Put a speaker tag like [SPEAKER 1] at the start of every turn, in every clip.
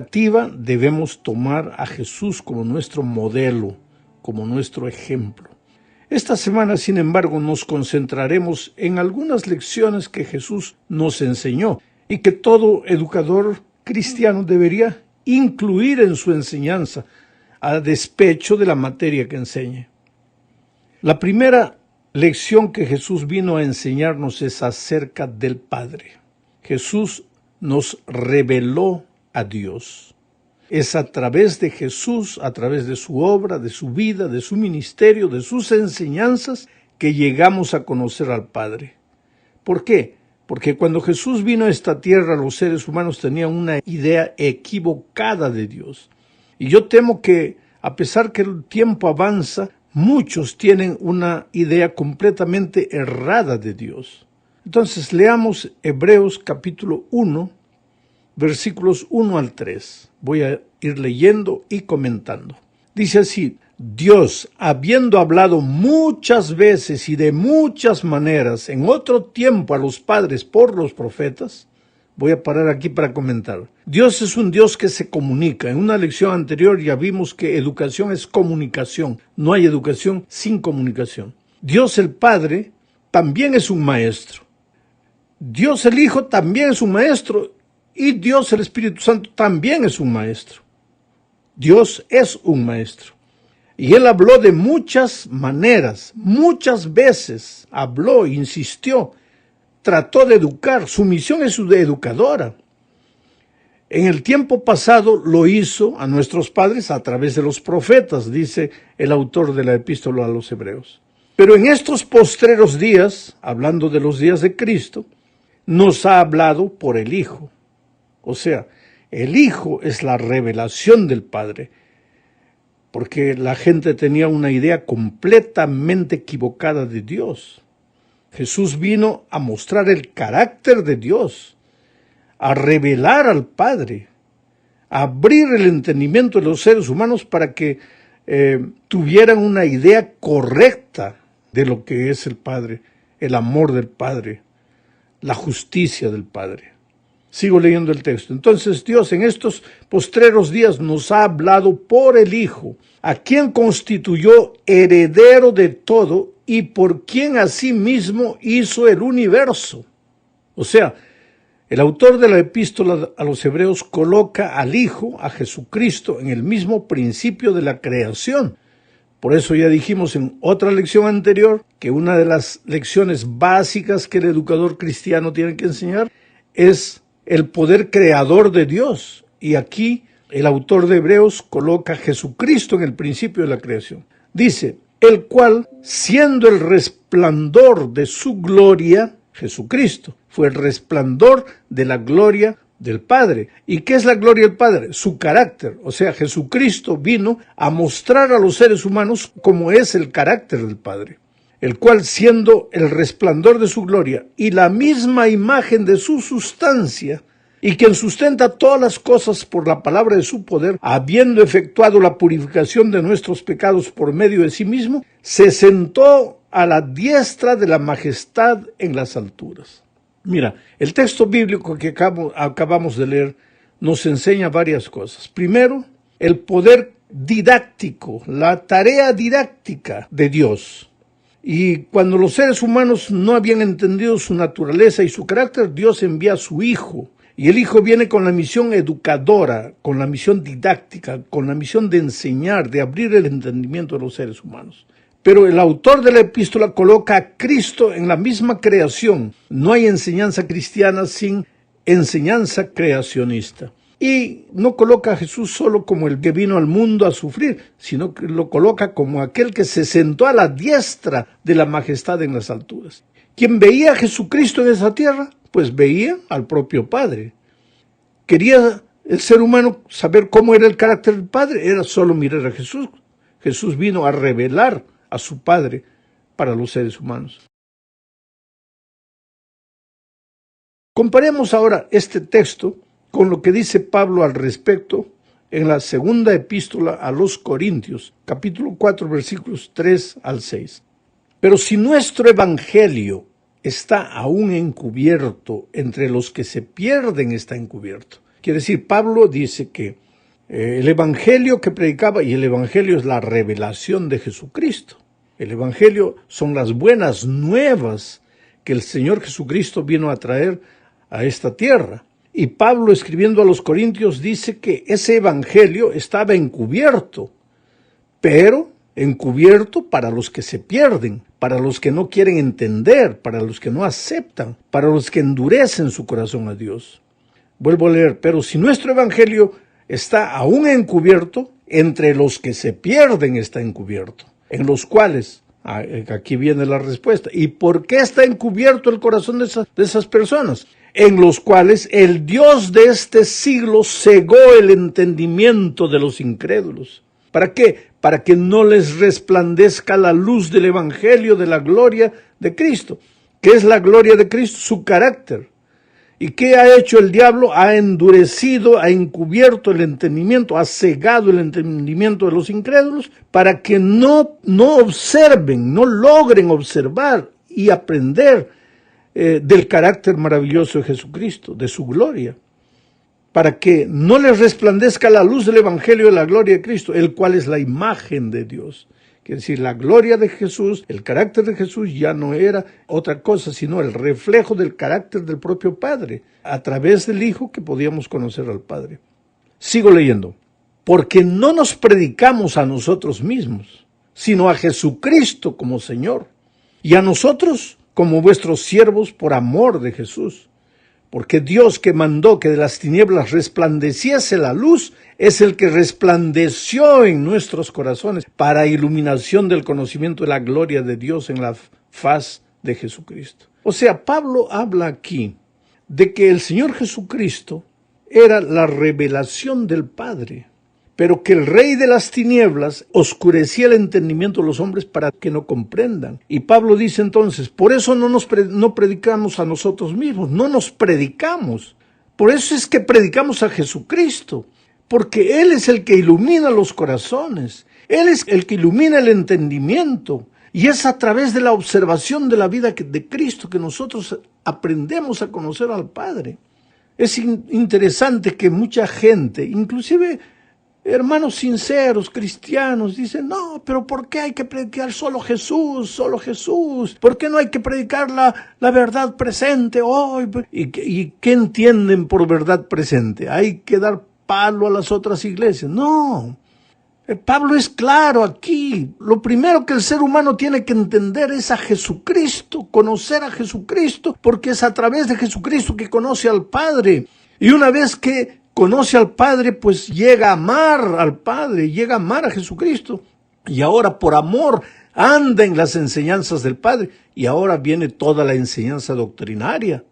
[SPEAKER 1] Debemos tomar a Jesús como nuestro modelo, como nuestro ejemplo. Esta semana, sin embargo, nos concentraremos en algunas lecciones que Jesús nos enseñó y que todo educador cristiano debería incluir en su enseñanza, a despecho de la materia que enseñe. La primera lección que Jesús vino a enseñarnos es acerca del Padre. Jesús nos reveló a Dios. Es a través de Jesús, a través de su obra, de su vida, de su ministerio, de sus enseñanzas, que llegamos a conocer al Padre. ¿Por qué? Porque cuando Jesús vino a esta tierra, los seres humanos tenían una idea equivocada de Dios. Y yo temo que, a pesar que el tiempo avanza, muchos tienen una idea completamente errada de Dios. Entonces, leamos Hebreos capítulo 1, versículos 1 al 3. Voy a ir leyendo y comentando. Dice así: Dios, habiendo hablado muchas veces y de muchas maneras en otro tiempo a los padres por los profetas. Voy a parar aquí para comentar. Dios es un Dios que se comunica. En una lección anterior ya vimos que educación es comunicación. No hay educación sin comunicación. Dios el Padre también es un maestro. Dios el Hijo también es un maestro. Y Dios el Espíritu Santo también es un maestro. Dios es un maestro. Y Él habló de muchas maneras, muchas veces habló, insistió, trató de educar. Su misión es de educadora. En el tiempo pasado lo hizo a nuestros padres a través de los profetas, dice el autor de la epístola a los Hebreos. Pero en estos postreros días, hablando de los días de Cristo, nos ha hablado por el Hijo. O sea, el Hijo es la revelación del Padre, porque la gente tenía una idea completamente equivocada de Dios. Jesús vino a mostrar el carácter de Dios, a revelar al Padre, a abrir el entendimiento de los seres humanos para que tuvieran una idea correcta de lo que es el Padre, el amor del Padre, la justicia del Padre. Sigo leyendo el texto. Entonces Dios en estos postreros días nos ha hablado por el Hijo, a quien constituyó heredero de todo y por quien asimismo hizo el universo. O sea, el autor de la epístola a los Hebreos coloca al Hijo, a Jesucristo, en el mismo principio de la creación. Por eso ya dijimos en otra lección anterior que una de las lecciones básicas que el educador cristiano tiene que enseñar es el poder creador de Dios. Y aquí el autor de Hebreos coloca a Jesucristo en el principio de la creación. Dice, el cual, siendo el resplandor de su gloria, Jesucristo fue el resplandor de la gloria del Padre. ¿Y qué es la gloria del Padre? Su carácter. O sea, Jesucristo vino a mostrar a los seres humanos cómo es el carácter del Padre, el cual, siendo el resplandor de su gloria y la misma imagen de su sustancia, y quien sustenta todas las cosas por la palabra de su poder, habiendo efectuado la purificación de nuestros pecados por medio de sí mismo, se sentó a la diestra de la majestad en las alturas. Mira, el texto bíblico que acabamos de leer nos enseña varias cosas. Primero, el poder didáctico, la tarea didáctica de Dios. Y cuando los seres humanos no habían entendido su naturaleza y su carácter, Dios envía a su Hijo. Y el Hijo viene con la misión educadora, con la misión didáctica, con la misión de enseñar, de abrir el entendimiento de los seres humanos. Pero el autor de la epístola coloca a Cristo en la misma creación. No hay enseñanza cristiana sin enseñanza creacionista. Y no coloca a Jesús solo como el que vino al mundo a sufrir, sino que lo coloca como aquel que se sentó a la diestra de la majestad en las alturas. ¿Quién veía a Jesucristo en esa tierra? Pues veía al propio Padre. ¿Quería el ser humano saber cómo era el carácter del Padre? Era solo mirar a Jesús. Jesús vino a revelar a su Padre para los seres humanos. Comparemos ahora este texto con lo que dice Pablo al respecto en la segunda epístola a los Corintios, capítulo 4, versículos 3 al 6. Pero si nuestro evangelio está aún encubierto, entre los que se pierden está encubierto. Quiere decir, Pablo dice que el evangelio que predicaba, y el evangelio es la revelación de Jesucristo. El evangelio son las buenas nuevas que el Señor Jesucristo vino a traer a esta tierra. Y Pablo, escribiendo a los Corintios, dice que ese evangelio estaba encubierto, pero encubierto para los que se pierden, para los que no quieren entender, para los que no aceptan, para los que endurecen su corazón a Dios. Vuelvo a leer, pero si nuestro evangelio está aún encubierto, entre los que se pierden está encubierto, en los cuales, aquí viene la respuesta, ¿y por qué está encubierto el corazón de esas personas? En los cuales el Dios de este siglo cegó el entendimiento de los incrédulos. ¿Para qué? Para que no les resplandezca la luz del evangelio de la gloria de Cristo. ¿Qué es la gloria de Cristo? Su carácter. ¿Y qué ha hecho el diablo? Ha endurecido, ha encubierto el entendimiento, ha cegado el entendimiento de los incrédulos para que no observen, no logren observar y aprender del carácter maravilloso de Jesucristo, de su gloria, para que no les resplandezca la luz del evangelio de la gloria de Cristo, el cual es la imagen de Dios. Quiere decir, la gloria de Jesús, el carácter de Jesús ya no era otra cosa, sino el reflejo del carácter del propio Padre, a través del Hijo que podíamos conocer al Padre. Sigo leyendo. Porque no nos predicamos a nosotros mismos, sino a Jesucristo como Señor, y a nosotros como vuestros siervos por amor de Jesús. Porque Dios, que mandó que de las tinieblas resplandeciese la luz, es el que resplandeció en nuestros corazones para iluminación del conocimiento de la gloria de Dios en la faz de Jesucristo. O sea, Pablo habla aquí de que el Señor Jesucristo era la revelación del Padre, pero que el rey de las tinieblas oscurecía el entendimiento de los hombres para que no comprendan. Y Pablo dice entonces, por eso no predicamos a nosotros mismos, no nos predicamos. Por eso es que predicamos a Jesucristo, porque Él es el que ilumina los corazones, Él es el que ilumina el entendimiento, y es a través de la observación de la vida de Cristo que nosotros aprendemos a conocer al Padre. Es interesante que mucha gente, inclusive hermanos sinceros, cristianos, dicen, no, pero ¿por qué hay que predicar solo Jesús, solo Jesús? ¿Por qué no hay que predicar la verdad presente hoy? ¿Y qué entienden por verdad presente? ¿Hay que dar palo a las otras iglesias? No. Pablo es claro aquí. Lo primero que el ser humano tiene que entender es a Jesucristo, conocer a Jesucristo, porque es a través de Jesucristo que conoce al Padre. Y una vez que conoce al Padre, pues llega a amar al Padre, llega a amar a Jesucristo. Y ahora por amor anda en las enseñanzas del Padre. Y ahora viene toda la enseñanza doctrinaria.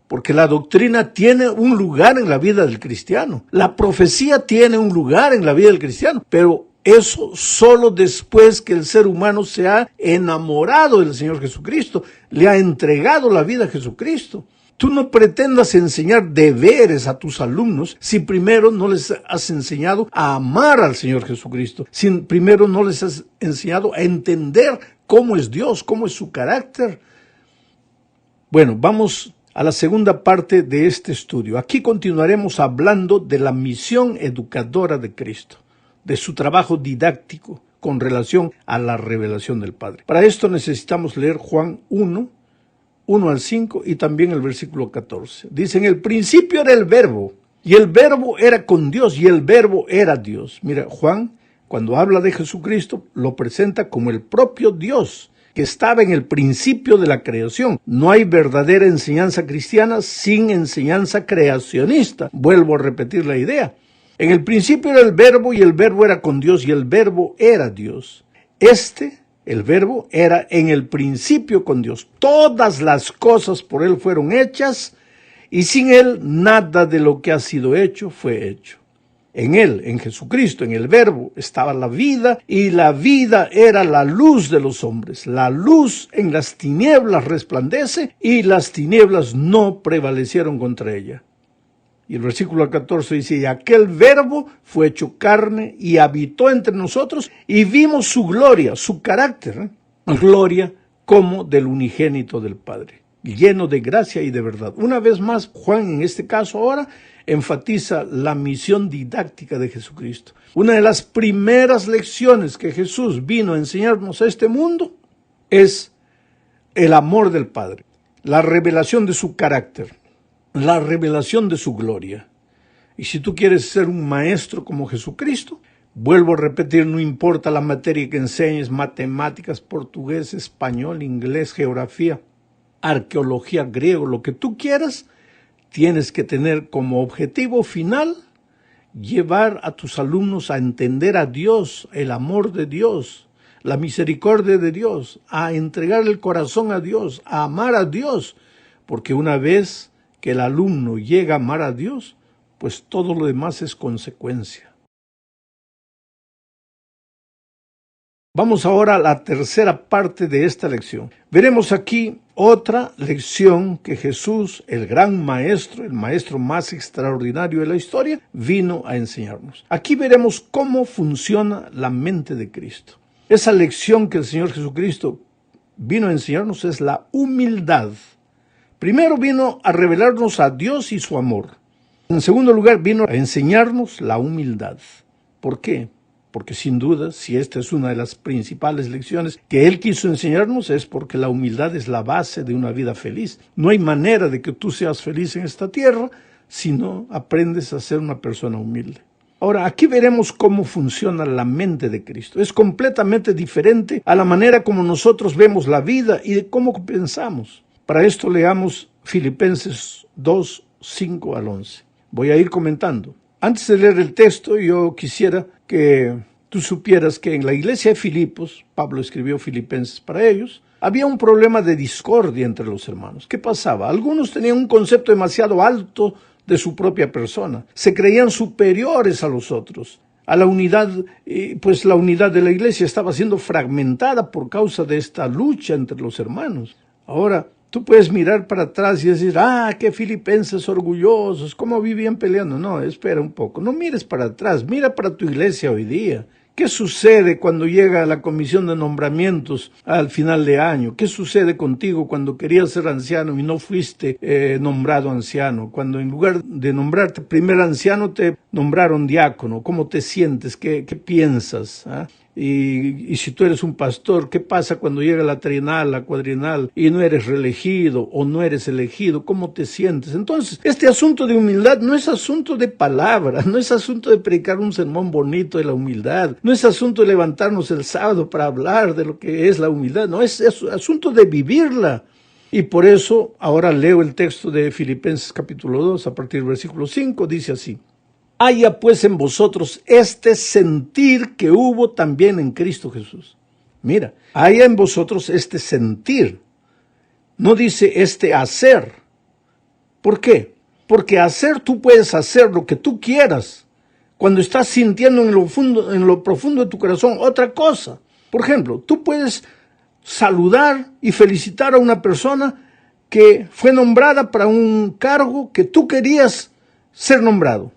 [SPEAKER 1] Porque la doctrina tiene un lugar en la vida del cristiano. La profecía tiene un lugar en la vida del cristiano. Pero eso solo después que el ser humano se ha enamorado del Señor Jesucristo. Le ha entregado la vida a Jesucristo. Tú no pretendas enseñar deberes a tus alumnos si primero no les has enseñado a amar al Señor Jesucristo, si primero no les has enseñado a entender cómo es Dios, cómo es su carácter. Bueno, vamos a la segunda parte de este estudio. Aquí continuaremos hablando de la misión educadora de Cristo, de su trabajo didáctico con relación a la revelación del Padre. Para esto necesitamos leer Juan 1 al 5 y también el versículo 14. Dice, en el principio era el Verbo, y el Verbo era con Dios, y el Verbo era Dios. Mira, Juan, cuando habla de Jesucristo, lo presenta como el propio Dios, que estaba en el principio de la creación. No hay verdadera enseñanza cristiana sin enseñanza creacionista. Vuelvo a repetir la idea. En el principio era el Verbo, y el Verbo era con Dios, y el Verbo era Dios. El Verbo era en el principio con Dios. Todas las cosas por Él fueron hechas, y sin Él nada de lo que ha sido hecho fue hecho. En Él, en Jesucristo, en el Verbo, estaba la vida, y la vida era la luz de los hombres. La luz en las tinieblas resplandece, y las tinieblas no prevalecieron contra ella. Y el versículo 14 dice, y aquel Verbo fue hecho carne y habitó entre nosotros y vimos su gloria, su carácter, gloria como del unigénito del Padre, lleno de gracia y de verdad. Una vez más, Juan en este caso ahora enfatiza la misión didáctica de Jesucristo. Una de las primeras lecciones que Jesús vino a enseñarnos a este mundo es el amor del Padre, la revelación de su carácter, la revelación de su gloria. Y si tú quieres ser un maestro como Jesucristo, vuelvo a repetir, no importa la materia que enseñes, matemáticas, portugués, español, inglés, geografía, arqueología, griego, lo que tú quieras, tienes que tener como objetivo final llevar a tus alumnos a entender a Dios, el amor de Dios, la misericordia de Dios, a entregar el corazón a Dios, a amar a Dios, porque una vez que el alumno llega a amar a Dios, pues todo lo demás es consecuencia. Vamos ahora a la tercera parte de esta lección. Veremos aquí otra lección que Jesús, el gran maestro, el maestro más extraordinario de la historia, vino a enseñarnos. Aquí veremos cómo funciona la mente de Cristo. Esa lección que el Señor Jesucristo vino a enseñarnos es la humildad. Primero vino a revelarnos a Dios y su amor. En segundo lugar, vino a enseñarnos la humildad. ¿Por qué? Porque sin duda, si esta es una de las principales lecciones que Él quiso enseñarnos, es porque la humildad es la base de una vida feliz. No hay manera de que tú seas feliz en esta tierra si no aprendes a ser una persona humilde. Ahora, aquí veremos cómo funciona la mente de Cristo. Es completamente diferente a la manera como nosotros vemos la vida y de cómo pensamos. Para esto leamos Filipenses 2, 5 al 11. Voy a ir comentando. Antes de leer el texto, yo quisiera que tú supieras que en la iglesia de Filipos, Pablo escribió Filipenses para ellos, había un problema de discordia entre los hermanos. ¿Qué pasaba? Algunos tenían un concepto demasiado alto de su propia persona. Se creían superiores a los otros. A la unidad, pues la unidad de la iglesia estaba siendo fragmentada por causa de esta lucha entre los hermanos. Ahora, tú puedes mirar para atrás y decir, qué filipenses orgullosos, cómo vivían peleando. No, espera un poco, no mires para atrás, mira para tu iglesia hoy día. ¿Qué sucede cuando llega la comisión de nombramientos al final de año? ¿Qué sucede contigo cuando querías ser anciano y no fuiste nombrado anciano? Cuando en lugar de nombrarte primer anciano te nombraron diácono. ¿Cómo te sientes? ¿Qué piensas? Y si tú eres un pastor, ¿qué pasa cuando llega la trienal, la cuadrienal y no eres reelegido o no eres elegido? ¿Cómo te sientes? Entonces, este asunto de humildad no es asunto de palabras, no es asunto de predicar un sermón bonito de la humildad, no es asunto de levantarnos el sábado para hablar de lo que es la humildad, no, es asunto de vivirla. Y por eso ahora leo el texto de Filipenses capítulo 2 a partir del versículo 5, dice así. Haya pues en vosotros este sentir que hubo también en Cristo Jesús. Mira, haya en vosotros este sentir. No dice este hacer. ¿Por qué? Porque hacer tú puedes hacer lo que tú quieras cuando estás sintiendo en lo profundo de tu corazón otra cosa. Por ejemplo, tú puedes saludar y felicitar a una persona que fue nombrada para un cargo que tú querías ser nombrado.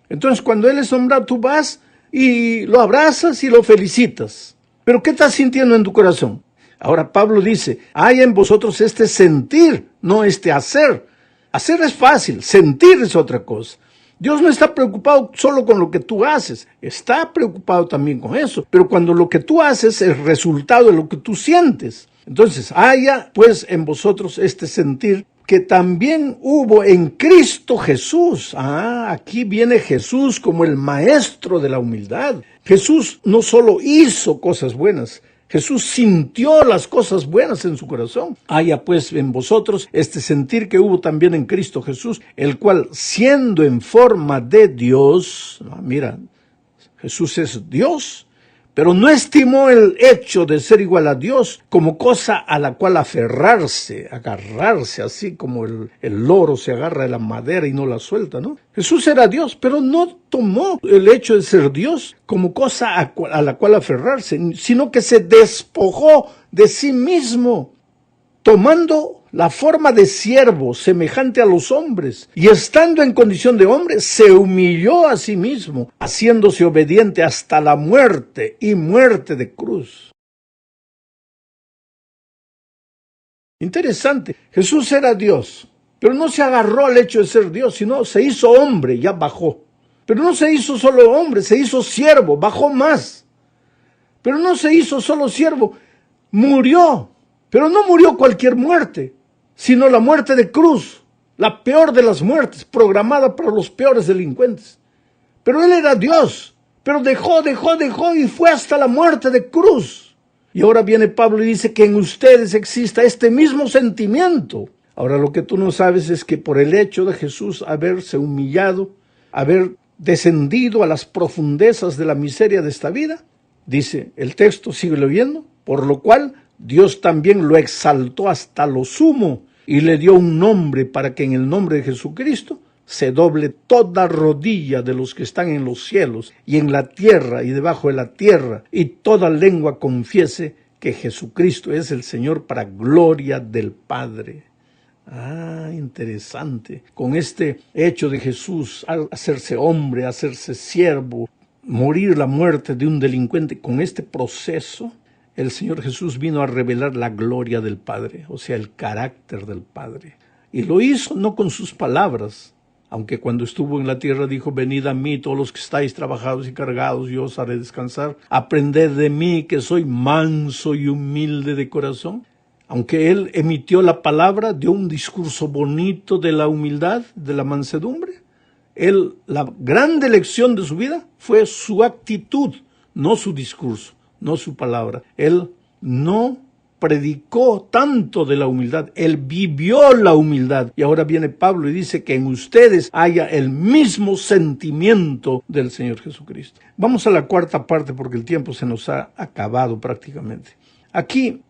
[SPEAKER 1] Entonces, cuando él es nombrado, tú vas y lo abrazas y lo felicitas. ¿Pero qué estás sintiendo en tu corazón? Ahora Pablo dice, hay en vosotros este sentir, no este hacer. Hacer es fácil, sentir es otra cosa. Dios no está preocupado solo con lo que tú haces, está preocupado también con eso. Pero cuando lo que tú haces es el resultado de lo que tú sientes. Entonces, haya pues en vosotros este sentir que también hubo en Cristo Jesús. Aquí viene Jesús como el maestro de la humildad. Jesús no solo hizo cosas buenas, Jesús sintió las cosas buenas en su corazón. Haya pues en vosotros este sentir que hubo también en Cristo Jesús, el cual siendo en forma de Dios, mira, Jesús es Dios, pero no estimó el hecho de ser igual a Dios como cosa a la cual aferrarse, agarrarse, así como el loro se agarra de la madera y no la suelta, ¿no? Jesús era Dios, pero no tomó el hecho de ser Dios como cosa a la cual aferrarse, sino que se despojó de sí mismo, tomando la forma de siervo semejante a los hombres, y estando en condición de hombre, se humilló a sí mismo, haciéndose obediente hasta la muerte y muerte de cruz. Interesante. Jesús era Dios, pero no se agarró al hecho de ser Dios, sino se hizo hombre, ya bajó. Pero no se hizo solo hombre, se hizo siervo, bajó más. Pero no se hizo solo siervo, murió. Pero no murió cualquier muerte, sino la muerte de cruz, la peor de las muertes, programada para los peores delincuentes. Pero él era Dios, pero dejó y fue hasta la muerte de cruz. Y ahora viene Pablo y dice que en ustedes exista este mismo sentimiento. Ahora lo que tú no sabes es que por el hecho de Jesús haberse humillado, haber descendido a las profundezas de la miseria de esta vida, dice el texto, sigue leyendo, por lo cual Dios también lo exaltó hasta lo sumo y le dio un nombre para que en el nombre de Jesucristo se doble toda rodilla de los que están en los cielos y en la tierra y debajo de la tierra, y toda lengua confiese que Jesucristo es el Señor, para gloria del Padre. Interesante. Con este hecho de Jesús, al hacerse hombre, hacerse siervo, morir la muerte de un delincuente, con este proceso, el Señor Jesús vino a revelar la gloria del Padre, o sea, el carácter del Padre. Y lo hizo no con sus palabras, aunque cuando estuvo en la tierra dijo, venid a mí todos los que estáis trabajados y cargados, yo os haré descansar. Aprended de mí, que soy manso y humilde de corazón. Aunque él emitió la palabra, dio un discurso bonito de la humildad, de la mansedumbre, la grande lección de su vida fue su actitud, no su discurso, no su palabra. Él no predicó tanto de la humildad, él vivió la humildad. Y ahora viene Pablo y dice que en ustedes haya el mismo sentimiento del Señor Jesucristo. Vamos a la cuarta parte porque el tiempo se nos ha acabado prácticamente. Aquí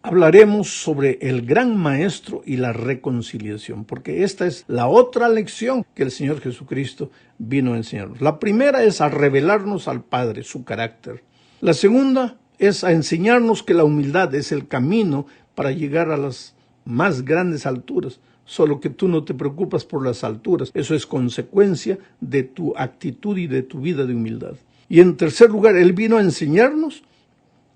[SPEAKER 1] hablaremos sobre el gran maestro y la reconciliación, porque esta es la otra lección que el Señor Jesucristo vino a enseñarnos. La primera es a revelarnos al Padre, su carácter. La segunda es a enseñarnos que la humildad es el camino para llegar a las más grandes alturas, solo que tú no te preocupas por las alturas. Eso es consecuencia de tu actitud y de tu vida de humildad. Y en tercer lugar, Él vino a enseñarnos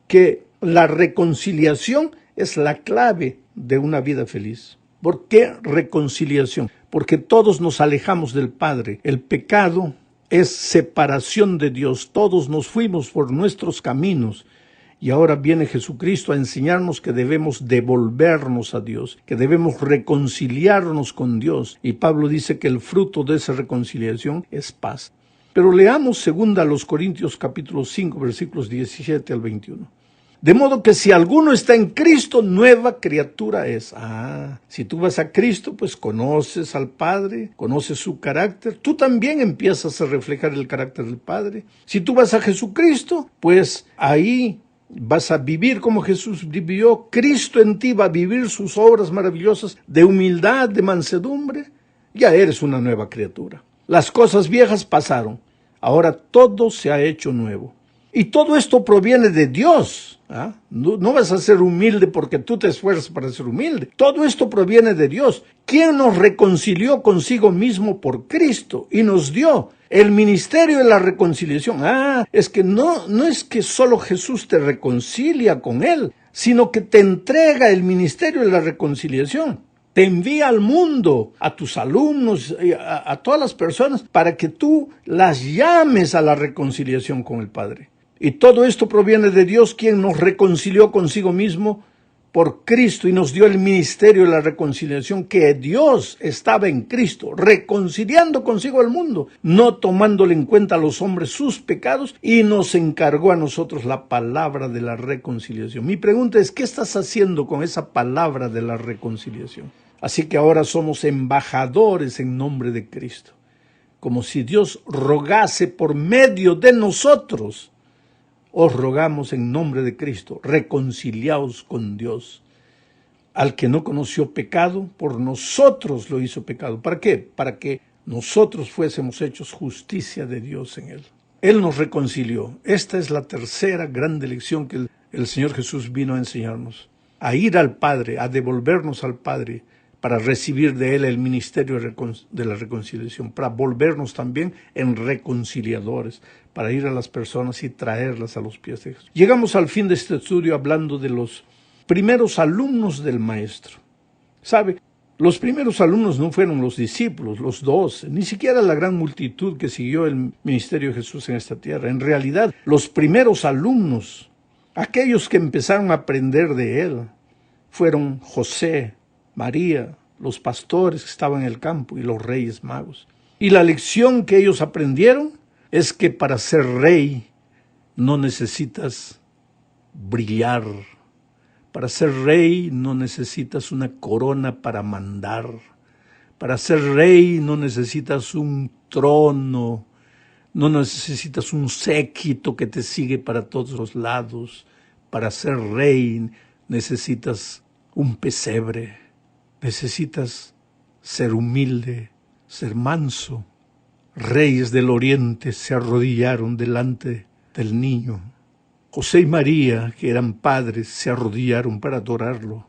[SPEAKER 1] que la reconciliación es la clave de una vida feliz. ¿Por qué reconciliación? Porque todos nos alejamos del Padre. El pecado es separación de Dios. Todos nos fuimos por nuestros caminos. Y ahora viene Jesucristo a enseñarnos que debemos devolvernos a Dios, que debemos reconciliarnos con Dios. Y Pablo dice que el fruto de esa reconciliación es paz. Pero leamos 2 Corintios capítulo 5, versículos 17 al 21. De modo que si alguno está en Cristo, nueva criatura es. Si tú vas a Cristo, pues conoces al Padre, conoces su carácter. Tú también empiezas a reflejar el carácter del Padre. Si tú vas a Jesucristo, pues ahí vas a vivir como Jesús vivió. Cristo en ti va a vivir sus obras maravillosas de humildad, de mansedumbre. Ya eres una nueva criatura. Las cosas viejas pasaron. Ahora todo se ha hecho nuevo. Y todo esto proviene de Dios. No vas a ser humilde porque tú te esfuerzas para ser humilde. Todo esto proviene de Dios, quien nos reconcilió consigo mismo por Cristo y nos dio el ministerio de la reconciliación. Es que no es que solo Jesús te reconcilia con Él, sino que te entrega el ministerio de la reconciliación. Te envía al mundo, a tus alumnos, a todas las personas, para que tú las llames a la reconciliación con el Padre. Y todo esto proviene de Dios, quien nos reconcilió consigo mismo por Cristo y nos dio el ministerio de la reconciliación, que Dios estaba en Cristo, reconciliando consigo al mundo, no tomándole en cuenta a los hombres sus pecados, y nos encargó a nosotros la palabra de la reconciliación. Mi pregunta es, ¿qué estás haciendo con esa palabra de la reconciliación? Así que ahora somos embajadores en nombre de Cristo, como si Dios rogase por medio de nosotros. Os rogamos en nombre de Cristo, reconciliaos con Dios. Al que no conoció pecado, por nosotros lo hizo pecado. ¿Para qué? Para que nosotros fuésemos hechos justicia de Dios en Él. Él nos reconcilió. Esta es la tercera grande lección que el Señor Jesús vino a enseñarnos. A ir al Padre, a devolvernos al Padre, para recibir de Él el ministerio de la reconciliación, para volvernos también en reconciliadores, para ir a las personas y traerlas a los pies de Jesús. Llegamos al fin de este estudio hablando de los primeros alumnos del Maestro. ¿Sabe? Los primeros alumnos no fueron los discípulos, los 12, ni siquiera la gran multitud que siguió el ministerio de Jesús en esta tierra. En realidad, los primeros alumnos, aquellos que empezaron a aprender de él, fueron José, María, los pastores que estaban en el campo y los reyes magos. Y la lección que ellos aprendieron es que para ser rey no necesitas brillar. Para ser rey no necesitas una corona para mandar. Para ser rey no necesitas un trono, no necesitas un séquito que te sigue para todos los lados. Para ser rey necesitas un pesebre, necesitas ser humilde, ser manso. Reyes del oriente se arrodillaron delante del niño. José y María, que eran padres, se arrodillaron para adorarlo.